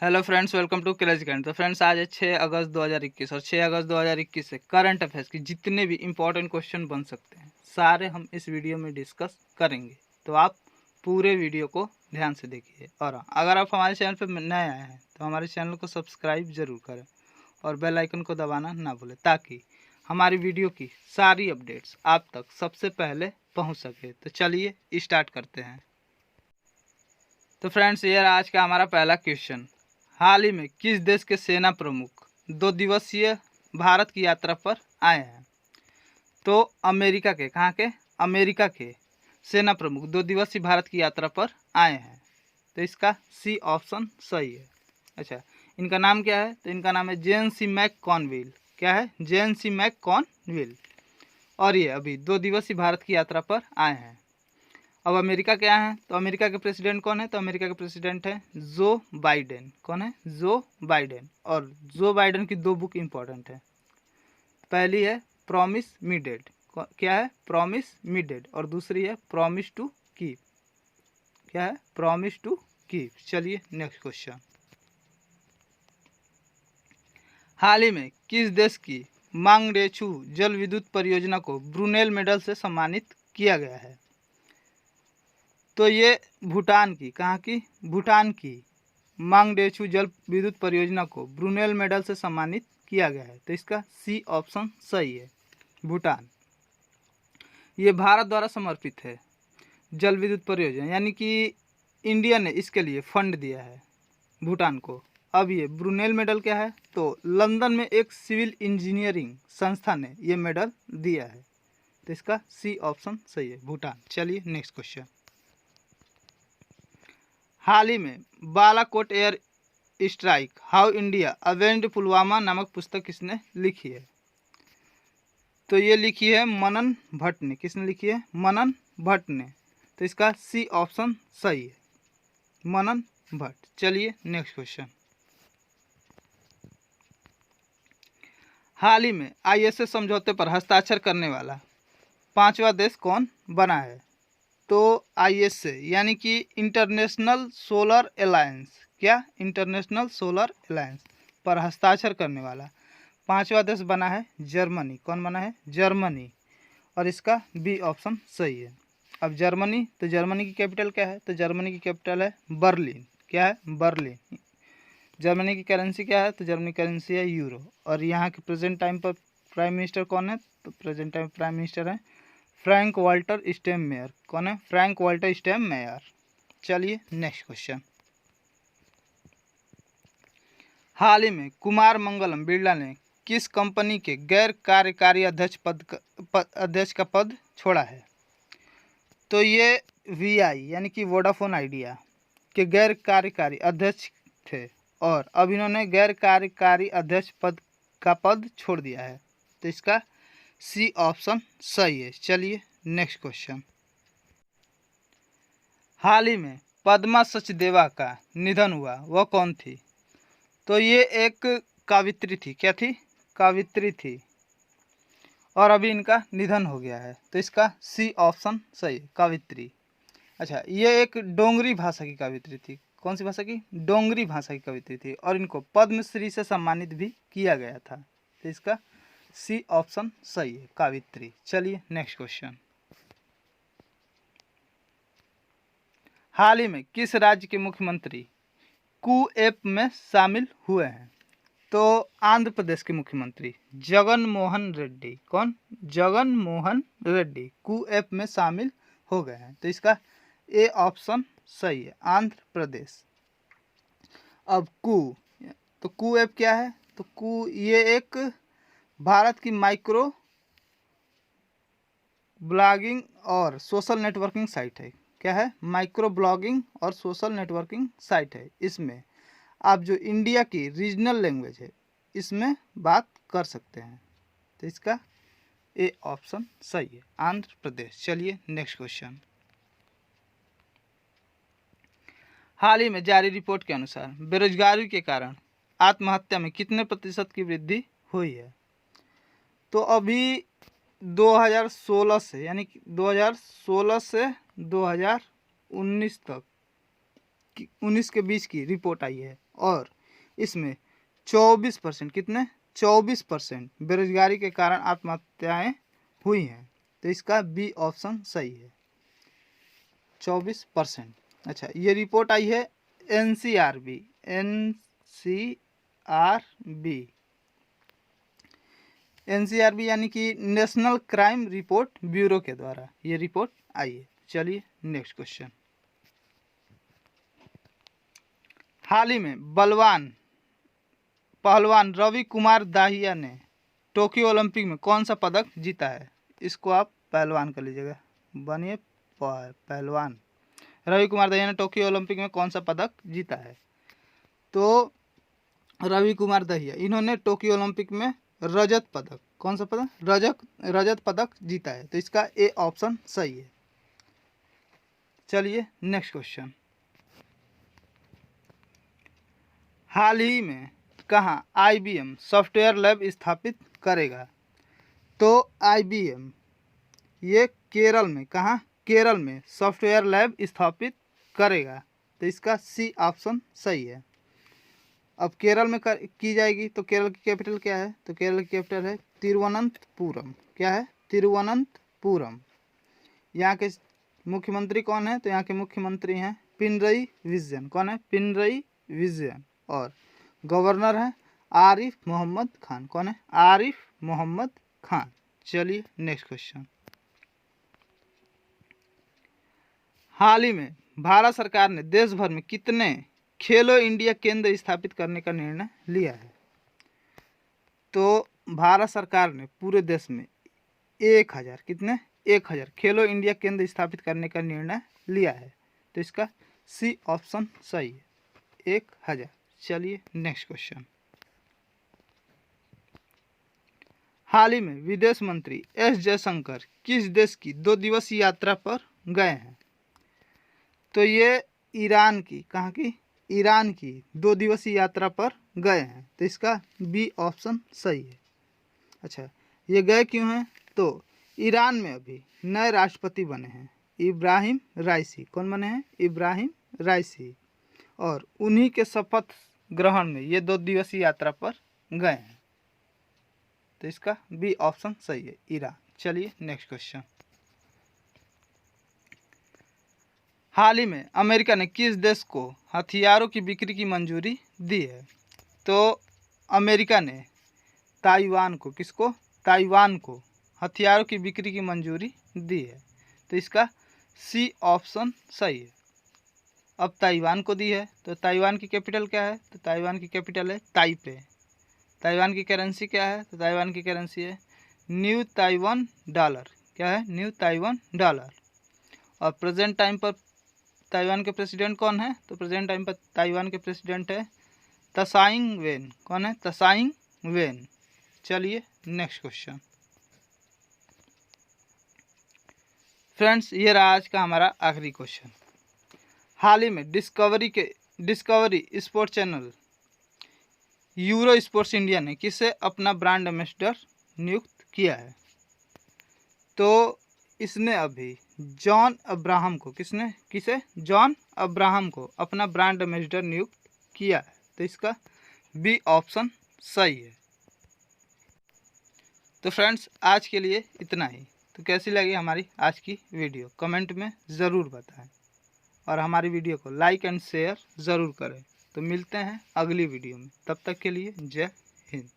Hello friends, welcome to Craze Current. तो friends, आज है 6 अगस्त 2021 और 6 अगस्त 2021 से करंट अफेयर्स की जितने भी इंपॉर्टेंट क्वेश्चन बन सकते हैं सारे हम इस वीडियो में डिस्कस करेंगे। तो आप पूरे वीडियो को ध्यान से देखिए। और अगर आप हमारे चैनल पर नए आए हैं तो हमारे चैनल को सब्सक्राइब जरूर करें और बेल आइकन को दबाना ना भूलें, ताकि हमारी वीडियो की सारी अपडेट्स आप तक सबसे पहले पहुँच सके। तो चलिए स्टार्ट करते हैं। तो फ्रेंड्स, ये आज का हमारा पहला क्वेश्चन। हाल ही में किस देश के सेना प्रमुख 2 दिवसीय भारत की यात्रा पर आए हैं? तो अमेरिका के, कहाँ के? अमेरिका के सेना प्रमुख 2 दिवसीय भारत की यात्रा पर आए हैं। तो इसका सी ऑप्शन सही है। अच्छा, इनका नाम क्या है? तो इनका नाम है जेन सी मैककॉनविल। क्या है? जेन सी मैककॉनविल। और ये अभी 2 दिवसीय भारत की यात्रा पर आए हैं। अब अमेरिका क्या है? तो अमेरिका के प्रेसिडेंट कौन है? तो अमेरिका के प्रेसिडेंट है जो बाइडेन। कौन है? Joe Biden. और जो बाइडेन की 2 बुक इंपॉर्टेंट है। पहली है प्रॉमिस मी डेड। क्या है? Promise me dad. और दूसरी है प्रॉमिस टू कीप। क्या है? Promise to keep. चलिए नेक्स्ट क्वेश्चन। हाल ही में किस देश की मांगडेछू जल विद्युत परियोजना को ब्रुनेल मेडल से सम्मानित किया गया है? तो ये भूटान की, कहाँ की? भूटान की मांगडेछू जल विद्युत परियोजना को ब्रुनेल मेडल से सम्मानित किया गया है। तो इसका सी ऑप्शन सही है, भूटान। ये भारत द्वारा समर्पित है जल विद्युत परियोजना, यानी कि इंडिया ने इसके लिए फंड दिया है भूटान को। अब ये ब्रुनेल मेडल क्या है? तो लंदन में एक सिविल इंजीनियरिंग संस्था ने ये मेडल दिया है। तो इसका सी ऑप्शन सही है, भूटान। चलिए नेक्स्ट क्वेश्चन। हाल ही में Balakot air strike how India avenged Pulwama नामक पुस्तक किसने लिखी है? तो ये लिखी है मनन भट्ट ने। किसने लिखी है? मनन भट्ट ने। तो इसका सी ऑप्शन सही है, मनन भट्ट। चलिए नेक्स्ट क्वेश्चन। हाल ही में आईएसए समझौते पर हस्ताक्षर करने वाला 5वां देश कौन बना है? तो आईएसए यानी कि इंटरनेशनल सोलर अलायंस। क्या? इंटरनेशनल सोलर अलायंस पर हस्ताक्षर करने वाला 5वां देश बना है जर्मनी। कौन बना है? जर्मनी। और इसका बी ऑप्शन सही है। अब जर्मनी, तो जर्मनी की कैपिटल क्या है? तो जर्मनी की कैपिटल है बर्लिन। क्या है? बर्लिन। जर्मनी की करेंसी क्या है? तो जर्मनी की करेंसी है यूरो। और यहाँ के प्रेजेंट टाइम पर प्राइम मिनिस्टर कौन है? तो प्रेजेंट टाइम प्राइम मिनिस्टर है फ्रैंक वाल्टर स्टेनमेयर। कौन है? Frank Walter Steinmeier. चलिए नेक्स्ट क्वेश्चन। हाल ही में कुमार मंगलम बिरला ने किस कंपनी के गैर कार्यकारी अध्यक्ष का पद छोड़ा है? तो ये वीआई यानी कि वोडाफोन आइडिया के गैर कार्यकारी अध्यक्ष थे और अब इन्होंने गैर कार्यकारी अध्यक्ष पद का पद छोड़ दिया है। तो इसका सी ऑप्शन सही है। चलिए नेक्स्ट क्वेश्चन। हाल ही में पद्मा सचदेवा का निधन हुआ, वह कौन थी? तो ये एक कवित्री थी। क्या थी? कवित्री थी। और अभी इनका निधन हो गया है। तो इसका सी ऑप्शन सही है, कवित्री। अच्छा, ये एक डोंगरी भाषा की कवित्री थी। कौन सी भाषा की? डोंगरी भाषा की कवित्री थी। और इनको पद्मश्री से सम्मानित भी किया गया था। तो इसका सी ऑप्शन सही है, कवित्री। चलिए नेक्स्ट क्वेश्चन। हाल ही में किस राज्य के मुख्यमंत्री कू ऐप में शामिल हुए हैं? तो आंध्र प्रदेश के मुख्यमंत्री जगन मोहन रेड्डी। कौन? जगन मोहन रेड्डी कू ऐप में शामिल हो गए हैं। तो इसका ए ऑप्शन सही है, आंध्र प्रदेश। अब कू, तो कू ऐप क्या है? तो कू ये एक भारत की माइक्रो ब्लॉगिंग और सोशल नेटवर्किंग साइट है। क्या है? माइक्रो ब्लॉगिंग और सोशल नेटवर्किंग साइट है। इसमें आप जो इंडिया की रीजनल लैंग्वेज है इसमें बात कर सकते हैं। तो इसका ए ऑप्शन सही है, आंध्र प्रदेश। चलिए नेक्स्ट क्वेश्चन। हाल ही में जारी रिपोर्ट के अनुसार बेरोजगारी के कारण आत्महत्या में कितने प्रतिशत की वृद्धि हुई है? तो अभी 2016 से, यानी कि 2016 से 2019 तक 19 के बीच की रिपोर्ट आई है। और इसमें 24%, कितने 24% बेरोजगारी के कारण आत्महत्याएं हुई हैं। तो इसका बी ऑप्शन सही है, 24%। अच्छा, ये रिपोर्ट आई है एनसीआरबी यानी कि नेशनल क्राइम रिपोर्ट ब्यूरो के द्वारा ये रिपोर्ट आई है। चलिए नेक्स्ट क्वेश्चन। हाल ही में पहलवान रवि कुमार दाहिया ने टोक्यो ओलंपिक में कौन सा पदक जीता है? इसको आप पहलवान कर लीजिएगा, बनिए पहलवान। रवि कुमार दाहिया ने टोक्यो ओलंपिक में कौन सा पदक जीता है? तो रवि कुमार दाहिया इन्होंने टोक्यो ओलंपिक में रजत पदक, कौन सा पदक? रजत पदक जीता है। तो इसका ए ऑप्शन सही है। चलिए नेक्स्ट क्वेश्चन। हाल ही में कहाँ IBM सॉफ्टवेयर लैब स्थापित करेगा? तो IBM ये केरल में, कहाँ? केरल में सॉफ्टवेयर लैब स्थापित करेगा। तो इसका सी ऑप्शन सही है। अब केरल में की जाएगी तो केरल की कैपिटल क्या है? तो केरल की कैपिटल है तिरुवनंतपुरम। क्या है? तिरुवनंतपुरम। यहाँ के मुख्यमंत्री कौन है? तो यहाँ के मुख्यमंत्री हैं पिनरई विजयन। कौन है? पिनरई विजयन। और गवर्नर है आरिफ मोहम्मद खान। कौन है? आरिफ मोहम्मद खान। चलिए नेक्स्ट क्वेश्चन। हाल ही में भारत सरकार ने देश भर में कितने खेलो इंडिया केंद्र स्थापित करने का निर्णय लिया है? तो भारत सरकार ने पूरे देश में 1000, कितने? 1000 खेलो इंडिया केंद्र स्थापित करने का निर्णय लिया है। तो इसका सी ऑप्शन सही है, 1000। चलिए नेक्स्ट क्वेश्चन। हाल ही में विदेश मंत्री एस जयशंकर किस देश की 2 दिवसीय यात्रा पर गए हैं? तो ये ईरान की, कहाँ की? ईरान की 2 दिवसीय यात्रा पर गए हैं। तो इसका बी ऑप्शन सही है। अच्छा, ये गए क्यों हैं? तो ईरान में अभी नए राष्ट्रपति बने हैं इब्राहिम राइसी। कौन बने हैं? इब्राहिम राइसी। और उन्हीं के शपथ ग्रहण में ये 2 दिवसीय यात्रा पर गए हैं। तो इसका बी ऑप्शन सही है, ईरान। चलिए नेक्स्ट क्वेश्चन। हाल ही में अमेरिका ने किस देश को हथियारों की बिक्री की मंजूरी दी है? तो अमेरिका ने ताइवान को, किसको? ताइवान को हथियारों की बिक्री की मंजूरी दी है। तो इसका सी ऑप्शन सही है। अब ताइवान को दी है तो ताइवान की कैपिटल क्या है? तो ताइवान की कैपिटल है ताइपे। ताइवान की करेंसी क्या है? तो ताइवान की करेंसी है न्यू ताइवान डॉलर। क्या है? New Taiwan dollar. और प्रेजेंट टाइम पर ताइवान के प्रेसिडेंट कौन है? तो प्रेजेंट टाइम पर ताइवान के प्रेसिडेंट है तसाइंग वेन। कौन है? तसाइंग वेन। चलिए नेक्स्ट क्वेश्चन। फ्रेंड्स, ये रहा आज का हमारा आखिरी क्वेश्चन। हाल ही में discovery sport channel euro sports India ने किसे अपना ब्रांड एम्बेसडर नियुक्त किया है? तो इसने अभी जॉन अब्राहम को, किसे? जॉन अब्राहम को अपना ब्रांड एम्बेसडर नियुक्त किया है। तो इसका बी ऑप्शन सही है। तो फ्रेंड्स, आज के लिए इतना ही। तो कैसी लगी हमारी आज की वीडियो कमेंट में ज़रूर बताएं और हमारी वीडियो को लाइक एंड शेयर ज़रूर करें। तो मिलते हैं अगली वीडियो में, तब तक के लिए जय हिंद।